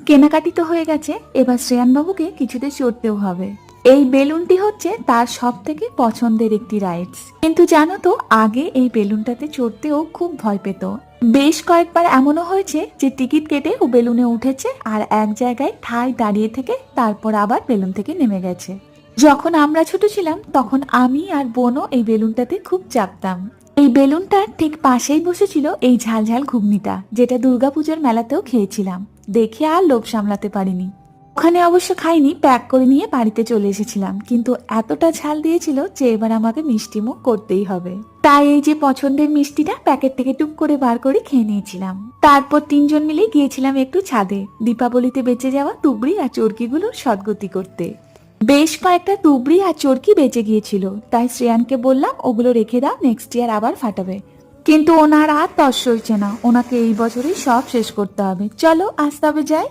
কেনাকাটি তো হয়ে গেছে, এবার শ্রেয়ান বাবুকে কিছুতে চড়তেও হবে। এই বেলুনটি হচ্ছে তার সব থেকে পছন্দের একটি রাইডস, কিন্তু জানো তো আগে এই বেলুনটাতে চড়তেও খুব ভয় পেত। বেশ কয়েকবার এমনও হয়েছে যে টিকিট কেটে ও বেলুনে উঠেছে আর এক জায়গায় ঠায় দাঁড়িয়ে থেকে তারপর আবার বেলুন থেকে নেমে গেছে। যখন আমরা ছোট ছিলাম তখন আমি আর বোনও এই বেলুনটাতে খুব চাপতাম। এই বেলুনটার ঠিক পাশেই বসেছিল এই ঝালঝাল ঘুগনিটা, যেটা দুর্গাপূজার মেলাতেও খেয়েছিলাম। দেখে আর লোভ সামলাতে পারিনি। ওখানে অবশ্য খাইনি, প্যাক করে নিয়ে বাড়িতে চলে এসেছিলাম, কিন্তু এতটা ঝাল দিয়েছিল যে এবার আমাকে মিষ্টি মুখ করতেই হবে। তাই এই যে পছন্দের মিষ্টিটা প্যাকেট থেকে টুক করে বার করে খেয়ে নিয়েছিলাম। তারপর তিনজন মিলে গিয়েছিলাম একটু ছাদে দীপাবলিতে বেঁচে যাওয়া তুবড়ি আর চরকিগুলোর সদ্গতি করতে। বেশ কয়েকটা তুবড়ি আর চরকি বেঁচে গিয়েছিল, তাই শ্রেয়ানকে বললাম ওগুলো রেখে দাও, নেক্সট ইয়ার আবার ফাটাবে। কিন্তু ওনার আর তর সইছে না, ওনাকে এই বছরই সব শেষ করতে হবে। চলো আজ তবে যাই।